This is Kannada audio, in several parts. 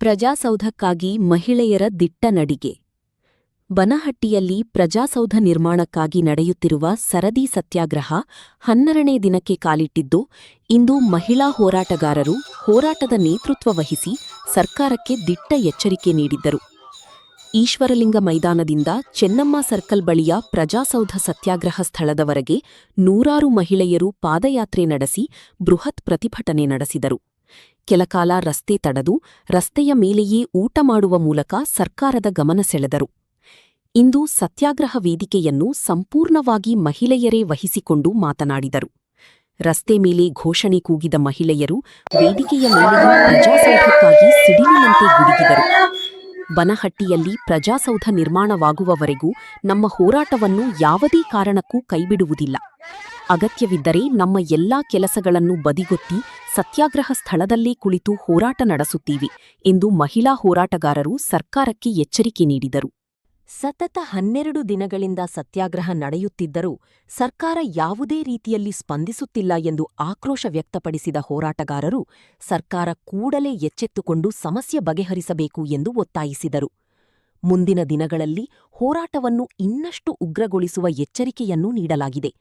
ಪ್ರಜಾಸೌಧಕ್ಕಾಗಿ ಮಹಿಳೆಯರ ದಿಟ್ಟ ನಡಿಗೆ. ಬನಹಟ್ಟಿಯಲ್ಲಿ ಪ್ರಜಾಸೌಧ ನಿರ್ಮಾಣಕ್ಕಾಗಿ ನಡೆಯುತ್ತಿರುವ ಸರದಿ ಸತ್ಯಾಗ್ರಹ 12ನೇ ದಿನಕ್ಕೆ ಕಾಲಿಟ್ಟಿದ್ದು, ಇಂದು ಮಹಿಳಾ ಹೋರಾಟಗಾರರು ಹೋರಾಟದ ನೇತೃತ್ವ ವಹಿಸಿ ಸರ್ಕಾರಕ್ಕೆ ದಿಟ್ಟ ಎಚ್ಚರಿಕೆ ನೀಡಿದ್ದರು. ಈಶ್ವರಲಿಂಗ ಮೈದಾನದಿಂದ ಚೆನ್ನಮ್ಮ ಸರ್ಕಲ್ ಬಳಿಯ ಪ್ರಜಾಸೌಧ ಸತ್ಯಾಗ್ರಹ ಸ್ಥಳದವರೆಗೆ ನೂರಾರು ಮಹಿಳೆಯರು ಪಾದಯಾತ್ರೆ ನಡೆಸಿ ಬೃಹತ್ ಪ್ರತಿಭಟನೆ ನಡೆಸಿದರು. ಕೆಲಕಾಲ ರಸ್ತೆ ತಡೆದು ರಸ್ತೆಯ ಮೇಲೆಯೇ ಊಟ ಮಾಡುವ ಮೂಲಕ ಸರ್ಕಾರದ ಗಮನ ಸೆಳೆದರು. ಇಂದು ಸತ್ಯಾಗ್ರಹ ವೇದಿಕೆಯನ್ನು ಸಂಪೂರ್ಣವಾಗಿ ಮಹಿಳೆಯರೇ ವಹಿಸಿಕೊಂಡು ಮಾತನಾಡಿದರು. ರಸ್ತೆ ಮೇಲೆ ಘೋಷಣೆ ಕೂಗಿದ ಮಹಿಳೆಯರು ವೇದಿಕೆಯ ಮೇಲೆಯೂ ಪ್ರಜಾಸೌಧಕ್ಕಾಗಿ ಸಿಡಿಲಿನಂತೆ ಗುಡುಗಿದರು. ಬನಹಟ್ಟಿಯಲ್ಲಿ ಪ್ರಜಾಸೌಧ ನಿರ್ಮಾಣವಾಗುವವರೆಗೂ ನಮ್ಮ ಹೋರಾಟವನ್ನು ಯಾವುದೇ ಕಾರಣಕ್ಕೂ ಕೈಬಿಡುವುದಿಲ್ಲ. ಅಗತ್ಯವಿದ್ದರೆ ನಮ್ಮ ಎಲ್ಲಾ ಕೆಲಸಗಳನ್ನು ಬದಿಗೊತ್ತಿ ಸತ್ಯಾಗ್ರಹ ಸ್ಥಳದಲ್ಲೇ ಕುಳಿತು ಹೋರಾಟ ನಡೆಸುತ್ತೀವಿ ಎಂದು ಮಹಿಳಾ ಹೋರಾಟಗಾರರು ಸರ್ಕಾರಕ್ಕೆ ಎಚ್ಚರಿಕೆ ನೀಡಿದರು. ಸತತ 12 ದಿನಗಳಿಂದ ಸತ್ಯಾಗ್ರಹ ನಡೆಯುತ್ತಿದ್ದರೂ ಸರ್ಕಾರ ಯಾವುದೇ ರೀತಿಯಲ್ಲಿ ಸ್ಪಂದಿಸುತ್ತಿಲ್ಲ ಎಂದು ಆಕ್ರೋಶ ವ್ಯಕ್ತಪಡಿಸಿದ ಹೋರಾಟಗಾರರು ಸರ್ಕಾರ ಕೂಡಲೇ ಎಚ್ಚೆತ್ತುಕೊಂಡು ಸಮಸ್ಯೆ ಬಗೆಹರಿಸಬೇಕು ಎಂದು ಒತ್ತಾಯಿಸಿದರು. ಮುಂದಿನ ದಿನಗಳಲ್ಲಿ ಹೋರಾಟವನ್ನು ಇನ್ನಷ್ಟು ಉಗ್ರಗೊಳಿಸುವ ಎಚ್ಚರಿಕೆಯನ್ನೂ ನೀಡಲಾಗಿದೆ.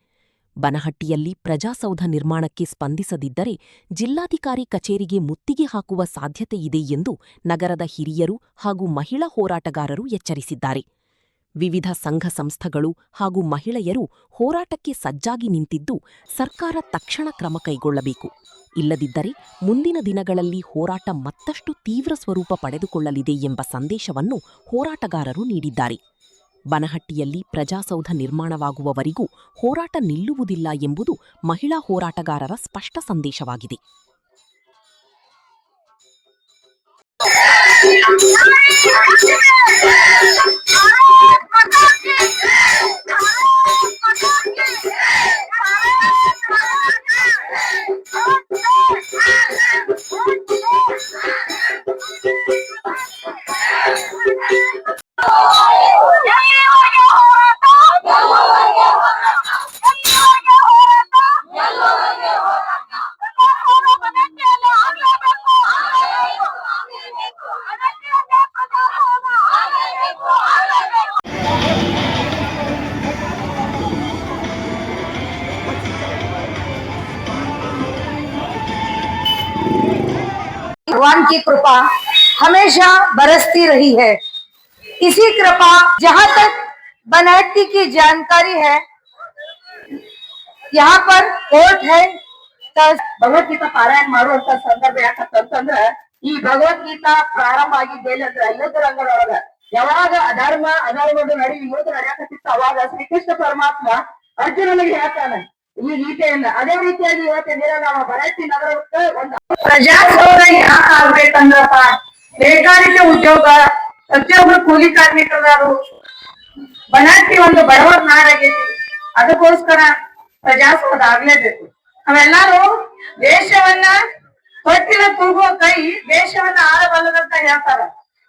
ಬನಹಟ್ಟಿಯಲ್ಲಿ ಪ್ರಜಾಸೌಧ ನಿರ್ಮಾಣಕ್ಕೆ ಸ್ಪಂದಿಸದಿದ್ದರೆ ಜಿಲ್ಲಾಧಿಕಾರಿ ಕಚೇರಿಗೆ ಮುತ್ತಿಗೆ ಹಾಕುವ ಸಾಧ್ಯತೆಯಿದೆ ಎಂದು ನಗರದ ಹಿರಿಯರು ಹಾಗೂ ಮಹಿಳಾ ಹೋರಾಟಗಾರರು ಎಚ್ಚರಿಸಿದ್ದಾರೆ. ವಿವಿಧ ಸಂಘ ಸಂಸ್ಥೆಗಳು ಹಾಗೂ ಮಹಿಳೆಯರು ಹೋರಾಟಕ್ಕೆ ಸಜ್ಜಾಗಿ ನಿಂತಿದ್ದು, ಸರ್ಕಾರ ತಕ್ಷಣ ಕ್ರಮ ಕೈಗೊಳ್ಳಬೇಕು. ಇಲ್ಲದಿದ್ದರೆ ಮುಂದಿನ ದಿನಗಳಲ್ಲಿ ಹೋರಾಟ ಮತ್ತಷ್ಟು ತೀವ್ರ ಸ್ವರೂಪ ಪಡೆದುಕೊಳ್ಳಲಿದೆ ಎಂಬ ಸಂದೇಶವನ್ನು ಹೋರಾಟಗಾರರು ನೀಡಿದ್ದಾರೆ. ಬನಹಟ್ಟಿಯಲ್ಲಿ ಪ್ರಜಾಸೌಧ ನಿರ್ಮಾಣವಾಗುವವರೆಗೂ ಹೋರಾಟ ನಿಲ್ಲುವುದಿಲ್ಲ ಎಂಬುದು ಮಹಿಳಾ ಹೋರಾಟಗಾರರ ಸ್ಪಷ್ಟ ಸಂದೇಶವಾಗಿದೆ. भगवान की कृपा हमेशा बरसती रही है। इसी कृपा जहाँ तक बनहट्टी की जानकारी है, यहाँ पर कोर्ट है। ಭಗವದ್ಗೀತಾ ಪಾರಾಯಣ ಮಾಡುವಂತ ಸಂದರ್ಭ ಯಾಕಂತಂದ್ರ ಈ ಭಗವದ್ಗೀತಾ ಪ್ರಾರಂಭ ಆಗಿದ್ದೇನಂದ್ರ ಯುದ್ಧ ರಂಗದೊಳಗ ಯಾವಾಗ ಅಧರ್ಮದ ನಡುವೆ ಯುದ್ಧ ನಡೆಯಕತ್ತಿತ್ತು, ಅವಾಗ ಶ್ರೀಕೃಷ್ಣ ಪರಮಾತ್ಮ ಅರ್ಜುನನಿಗೆ ಹೇಳ್ತಾನೆ ಈ ಗೀತೆಯನ್ನ. ಅದೇ ರೀತಿಯಾಗಿ ಇವತ್ತಿನ ದಿನ ನಾವು ಬನಹಟ್ಟಿ ನಗರಕ್ಕೆ ಒಂದು ಪ್ರಜಾಸೌಧ ಯಾಕೆ ಆಗ್ಬೇಕಂದ್ರಪ್ಪ, ನೇಕಾರಿಕೆ ಉದ್ಯೋಗ, ಪ್ರತಿಯೊಬ್ಬರು ಕೂಲಿ ಕಾರ್ಮಿಕರು, ಬನಹಟ್ಟಿ ಒಂದು ಬಡವರ ನಾಡಾಗೈತಿ. ಅದಕ್ಕೋಸ್ಕರ ಪ್ರಜಾಸೌಧ ಆಗ್ಲೇಬೇಕು. ನಾವೆಲ್ಲಾರು ದೇಶವನ್ನ ಹೊಟ್ಟಿನ ತೂಗುವ ಕೈ ದೇಶವನ್ನ ಆಳಬಲ್ಲದಂತ ಹೇಳ್ತಾರ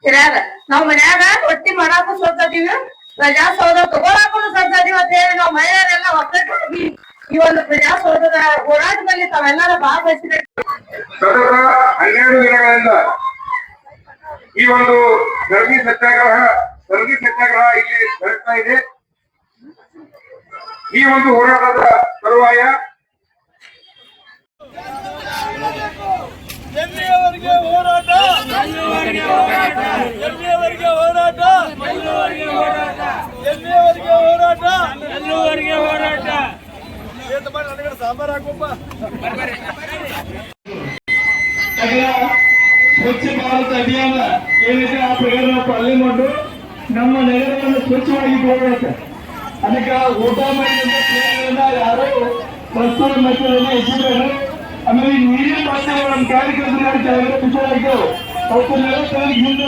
ಹಿರಿಯರ. ನಾವ್ ಮನ್ಯಾಗ ರೊಟ್ಟಿ ಮಾಡಾಕು ಸಜ್ಜದೀವಿ, ಪ್ರಜಾಸೌಧ ತಗೊಳಾಕು ಸಜ್ಜದೀವಿ ಅಂತ ಹೇಳಿ ನಾವು ಮಹಿಳೆಯರೆಲ್ಲ ಒಕ್ಕಟ್ಟಾಗಿ ಈ ಒಂದು ಪ್ರಜಾಸೌಧದ ಹೋರಾಟದಲ್ಲಿ ತಾವೆಲ್ಲರೂ ಭಾಗವಹಿಸಬೇಕು. ಸತತ 12 ದಿನಗಳಿಂದ ಈ ಒಂದು ಸರದಿ ಸತ್ಯಾಗ್ರಹ ಇಲ್ಲಿ ನಡೆಸ್ತಾ ಇದೆ. ಈ ಒಂದು ಹೋರಾಟದ ತರುವಾಯ ಎಲ್ಲಿಯವರೆಗೆ ಹೋರಾಟ, ಎಲ್ಲಿಯವರೆಗೆ ಹೋರಾಟ, ಎಲ್ಲಿಯವರೆಗೆ ಹೋರಾಟ, ಎಲ್ಲಿಯವರೆಗೆ ಹೋರಾಟ, ಎಲ್ಲಿಯವರೆಗೆ ಹೋರಾಟ. ಸಾಂಬಾರ್ ಹಾಕಪ್ಪ. ಸ್ವಚ್ಛ ಭಾರತ ಅಭಿಯಾನ ಏನಿದೆ ಆ ಪ್ರಕಾರ ನಾವು ಪಾಲನೆ ಮಾಡಿ ನಮ್ಮ ನಗರವನ್ನು ಸ್ವಚ್ಛವಾಗಿ ಇಟ್ಕೊಳ್ಬೇಕು. ಅದಕ್ಕೆ ಊಟ ಮಾಡಿದ ಯಾರು ಪ್ರಸ್ತುತ ಮಕ್ಕಳನ್ನು ಎಸಿದ್ದಾರೆ. ಆಮೇಲೆ ನೀರಿನ ಪಾತ್ರೆಗಳು ನಮ್ಮ ಕಾರ್ಯಕರ್ತರು ಮಾಡಿ ಕೆಳಗಡೆ ಬಿಚ್ಚೋದಾಗ್ತೇವೆ. ಅವಕ್ಕೆಲ್ಲ ಹಿಂದೆ